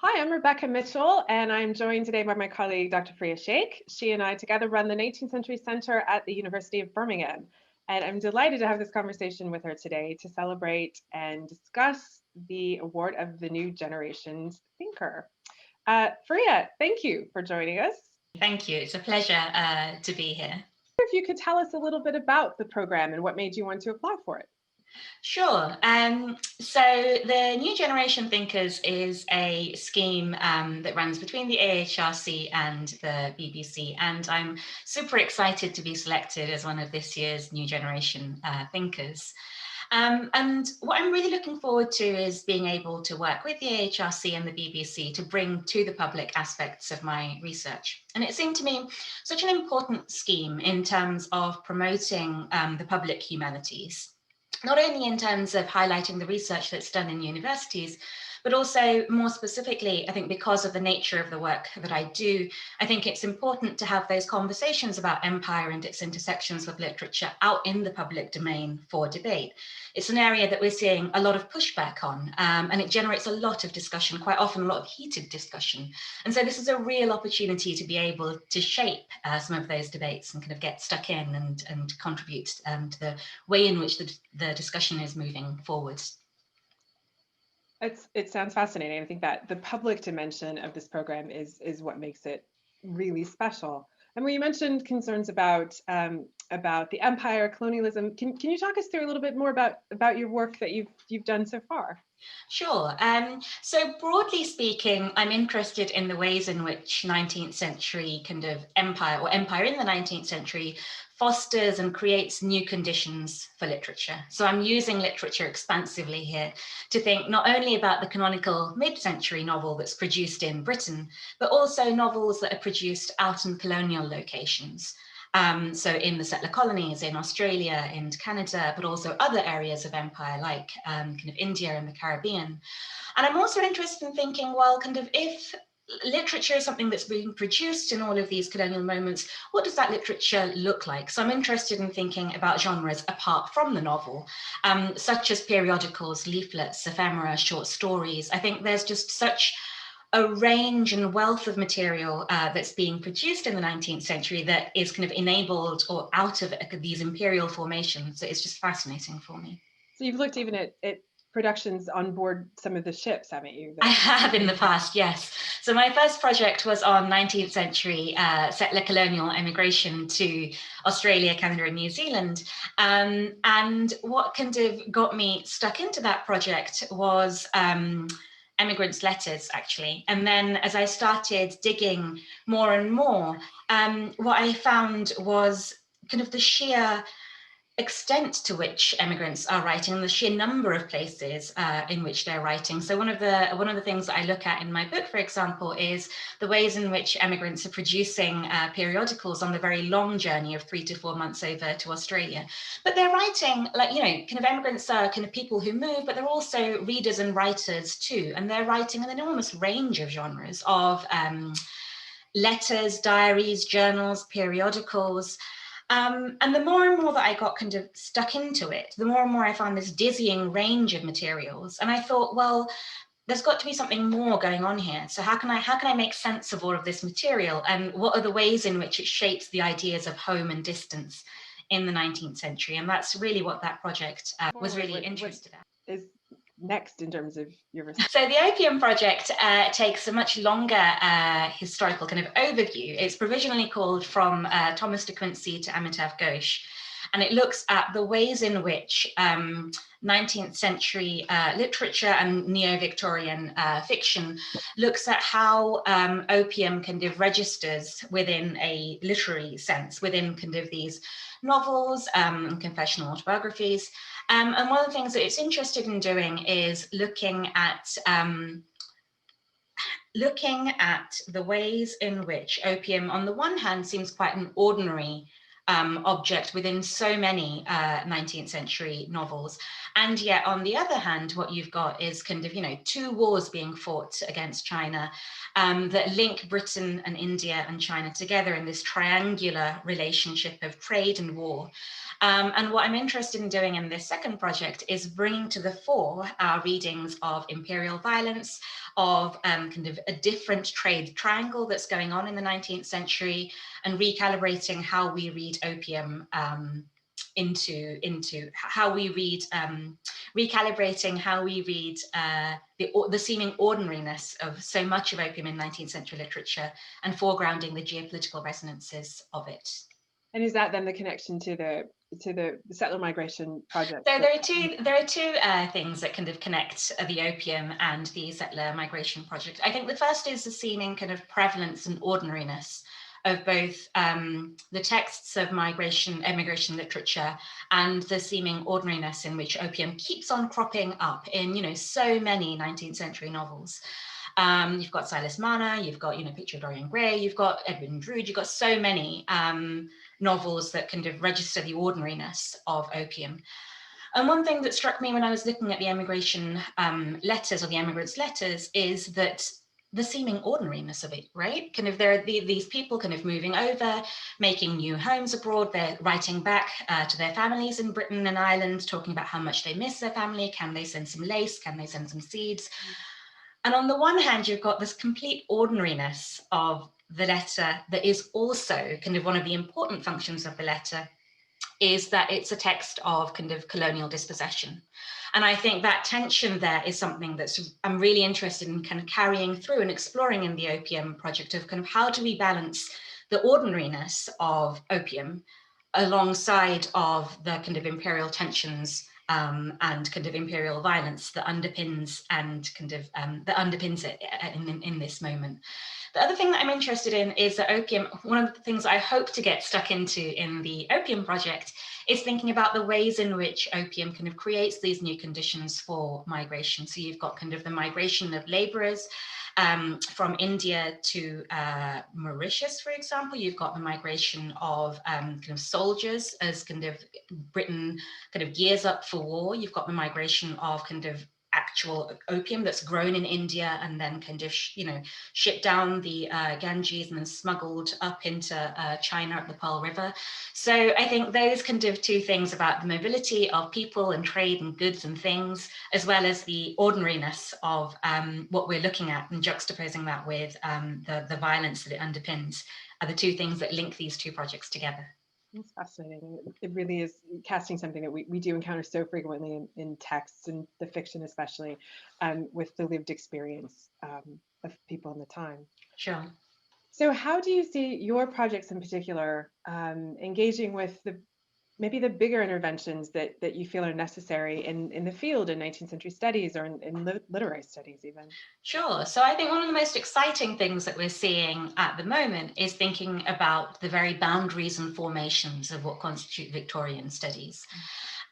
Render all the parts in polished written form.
Hi, I'm Rebecca Mitchell, and I'm joined today by my colleague, Dr. Fariha Shaikh. She and I together run the 19th Century Center at the University of Birmingham. And I'm delighted to have this conversation with her today to celebrate and discuss the award of the New Generation's Thinker. Fariha, thank you for joining us. Thank you. It's a pleasure to be here. If you could tell us a little bit about the program and what made you want to apply for it. Sure. So the New Generation Thinkers is a scheme that runs between the AHRC and the BBC, and I'm super excited to be selected as one of this year's New Generation Thinkers. And what I'm really looking forward to is being able to work with the AHRC and the BBC to bring to the public aspects of my research. And it seemed to me such an important scheme in terms of promoting the public humanities, not only in terms of highlighting the research that's done in universities, but also more specifically, I think because of the nature of the work that I do, I think it's important to have those conversations about empire and its intersections with literature out in the public domain for debate. It's an area that we're seeing a lot of pushback on, and it generates a lot of discussion, quite often a lot of heated discussion. And so this is a real opportunity to be able to shape some of those debates and kind of get stuck in and contribute to the way in which the discussion is moving forward. It sounds fascinating. I think that the public dimension of this program is what makes it really special. And when you mentioned concerns about the empire, colonialism, can you talk us through a little bit more about your work that you've done so far? Sure. So broadly speaking, I'm interested in the ways in which 19th century kind of empire or empire in the 19th century fosters and creates new conditions for literature. So I'm using literature expansively here to think not only about the canonical mid-century novel that's produced in Britain, but also novels that are produced out in colonial locations. So in the settler colonies, in Australia, in Canada, but also other areas of empire like kind of India and the Caribbean. And I'm also interested in thinking, well, kind of if literature is something that's being produced in all of these colonial moments, what does that literature look like? So I'm interested in thinking about genres apart from the novel, such as periodicals, leaflets, ephemera, short stories. I think there's just such a range and wealth of material that's being produced in the 19th century that is kind of enabled or out of these imperial formations. So it's just fascinating for me. So you've looked even at productions on board some of the ships, haven't you? I have in the past, yes. So my first project was on 19th century settler colonial emigration to Australia, Canada, and New Zealand. And what kind of got me stuck into that project was emigrants' letters, actually. And then as I started digging more and more, what I found was kind of the sheer extent to which emigrants are writing and the sheer number of places in which they're writing. So one of the things that I look at in my book, for example, is the ways in which emigrants are producing periodicals on the very long journey of 3 to 4 months over to Australia. But they're writing, like, you know, kind of emigrants are kind of people who move, but they're also readers and writers too. And they're writing an enormous range of genres of letters, diaries, journals, periodicals. And the more and more that I got kind of stuck into it, the more and more I found this dizzying range of materials. And I thought, well, there's got to be something more going on here. So how can I make sense of all of this material? And what are the ways in which it shapes the ideas of home and distance in the 19th century? And that's really what that project was really interested in. Is next in terms of your research? So the Opium Project takes a much longer historical kind of overview. It's provisionally called From Thomas de Quincey to Amitav Ghosh. And it looks at the ways in which 19th century literature and neo-Victorian fiction looks at how opium kind of registers within a literary sense, within kind of these novels and confessional autobiographies. And one of the things that it's interested in doing is looking at the ways in which opium, on the one hand, seems quite an ordinary object within so many 19th century novels. And yet, on the other hand, what you've got is kind of, two wars being fought against China that link Britain and India and China together in this triangular relationship of trade and war. And what I'm interested in doing in this second project is bringing to the fore our readings of imperial violence, of kind of a different trade triangle that's going on in the 19th century, and recalibrating how we read opium into how we read, recalibrating how we read the seeming ordinariness of so much of opium in 19th century literature, and foregrounding the geopolitical resonances of it. And is that then the connection to the settler migration project? So there are two things that kind of connect the opium and the settler migration project. I think the first is the seeming kind of prevalence and ordinariness of both the texts of immigration literature, and the seeming ordinariness in which opium keeps on cropping up in so many 19th century novels. You've got Silas Marner, you've got Picture of Dorian Gray, you've got Edwin Drood, you've got so many novels that kind of register the ordinariness of opium. And one thing that struck me when I was looking at the immigration letters, or the immigrants' letters, is that the seeming ordinariness of it, right? Kind of there are these people kind of moving over, making new homes abroad. They're writing back to their families in Britain and Ireland, talking about how much they miss their family. Can they send some lace? Can they send some seeds? And on the one hand, you've got this complete ordinariness of the letter that is also kind of one of the important functions of the letter, is that it's a text of kind of colonial dispossession. And I think that tension there is something I'm really interested in kind of carrying through and exploring in the opium project, of kind of how do we balance the ordinariness of opium alongside of the kind of imperial tensions and kind of imperial violence that underpins it in this moment. The other thing that I'm interested in is that opium, one of the things I hope to get stuck into in the opium project is thinking about the ways in which opium kind of creates these new conditions for migration. So you've got kind of the migration of laborers from India to Mauritius, for example. You've got the migration of kind of soldiers as kind of Britain kind of gears up for war. You've got the migration of kind of actual opium that's grown in India and then kind of shipped down the Ganges and then smuggled up into China at the Pearl River. So I think those kind of two things about the mobility of people and trade and goods and things, as well as the ordinariness of what we're looking at, and juxtaposing that with the violence that it underpins, are the two things that link these two projects together. That's fascinating. It really is casting something that we do encounter so frequently in texts, and the fiction especially, with the lived experience of people in the time. Sure. So how do you see your projects in particular engaging with maybe the bigger interventions that you feel are necessary in the field, in 19th century studies, or in literary studies even? Sure. So I think one of the most exciting things that we're seeing at the moment is thinking about the very boundaries and formations of what constitute Victorian studies.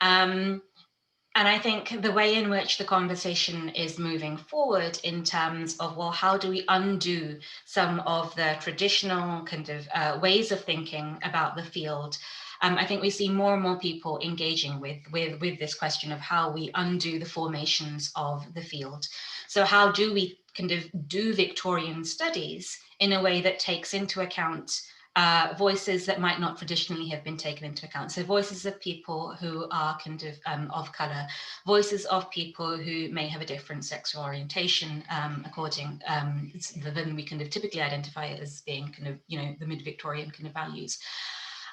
And I think the way in which the conversation is moving forward in terms of, well, how do we undo some of the traditional kind of ways of thinking about the field? I think we see more and more people engaging with this question of how we undo the formations of the field. So how do we kind of do Victorian studies in a way that takes into account voices that might not traditionally have been taken into account? So voices of people who are kind of colour, voices of people who may have a different sexual orientation than we kind of typically identify as being kind of, the mid-Victorian kind of values.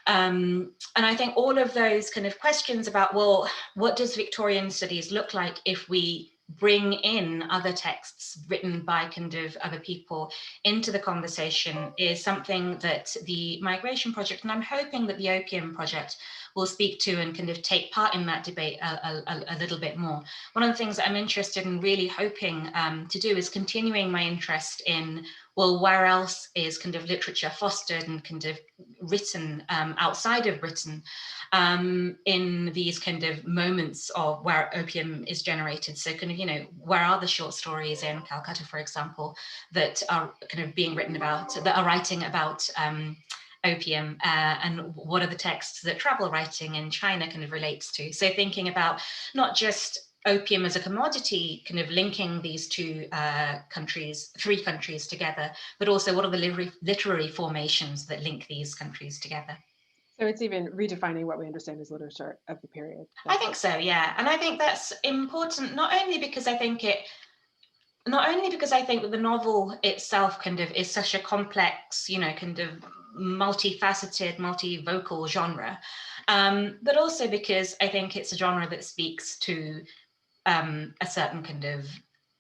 And I think all of those kind of questions about, well, what does Victorian studies look like if we bring in other texts written by kind of other people into the conversation, is something that the Migration Project, and I'm hoping that the Opium Project, will speak to and kind of take part in that debate a little bit more. One of the things that I'm interested in really hoping to do is continuing my interest in, well, where else is kind of literature fostered and kind of written outside of Britain in these kind of moments of where opium is generated. So kind of, where are the short stories in Calcutta, for example, that are kind of being written about, that are writing about opium, and what are the texts that travel writing in China kind of relates to. So thinking about not just opium as a commodity, kind of linking these three countries together, but also what are the literary formations that link these countries together. So it's even redefining what we understand as literature of the period. I think so, yeah. And I think that's important, not only because I think that the novel itself kind of is such a complex, kind of multifaceted, multivocal genre, but also because I think it's a genre that speaks to a certain kind of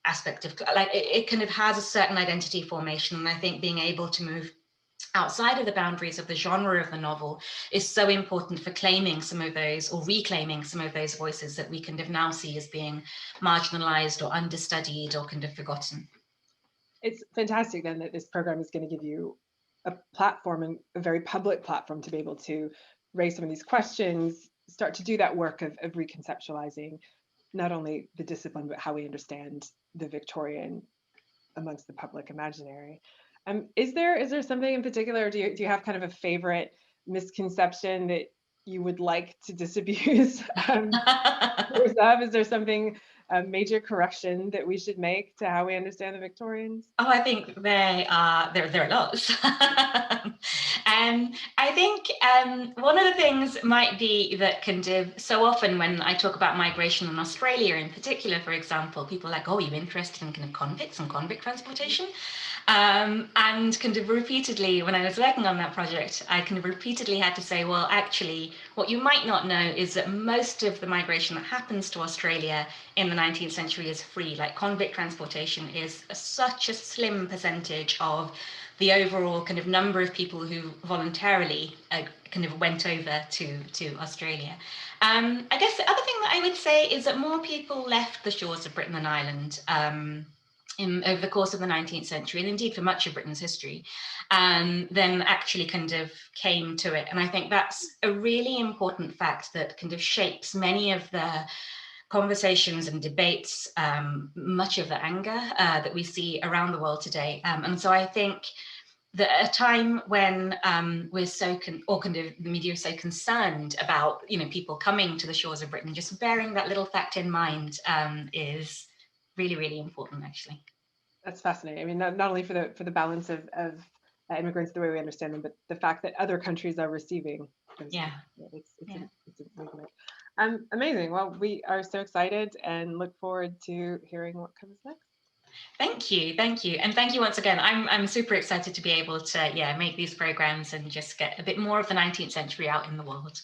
aspect of, like, it kind of has a certain identity formation. And I think being able to move outside of the boundaries of the genre of the novel is so important for claiming some of those, or reclaiming some of those voices that we kind of now see as being marginalized or understudied or kind of forgotten. It's fantastic then that this program is going to give you a platform, and a very public platform, to be able to raise some of these questions, start to do that work of reconceptualizing not only the discipline, but how we understand the Victorian amongst the public imaginary. Is there something in particular? Do you have kind of a favorite misconception that you would like to disabuse? Is there something, a major correction that we should make to how we understand the Victorians? Oh, I think there are lots. I think one of the things might be that so often when I talk about migration in Australia in particular, for example, people are like, oh, you're interested in kind of convicts and convict transportation? And kind of repeatedly, when I was working on that project, I kind of repeatedly had to say, well, actually, what you might not know is that most of the migration that happens to Australia in the 19th century is free. Like, convict transportation is such a slim percentage of the overall kind of number of people who voluntarily kind of went over to Australia. I guess the other thing that I would say is that more people left the shores of Britain and Ireland over the course of the 19th century, and indeed for much of Britain's history, then actually kind of came to it. And I think that's a really important fact that kind of shapes many of the conversations and debates, much of the anger that we see around the world today. And so I think that at a time when we're the media is so concerned about, people coming to the shores of Britain, just bearing that little fact in mind is really, really important, actually. That's fascinating. I mean, not only for the balance of immigrants, the way we understand them, but the fact that other countries are receiving those. Yeah. It's a movement. Amazing. Well, we are so excited and look forward to hearing what comes next. Thank you, and thank you once again. I'm super excited to be able to make these programs and just get a bit more of the 19th century out in the world.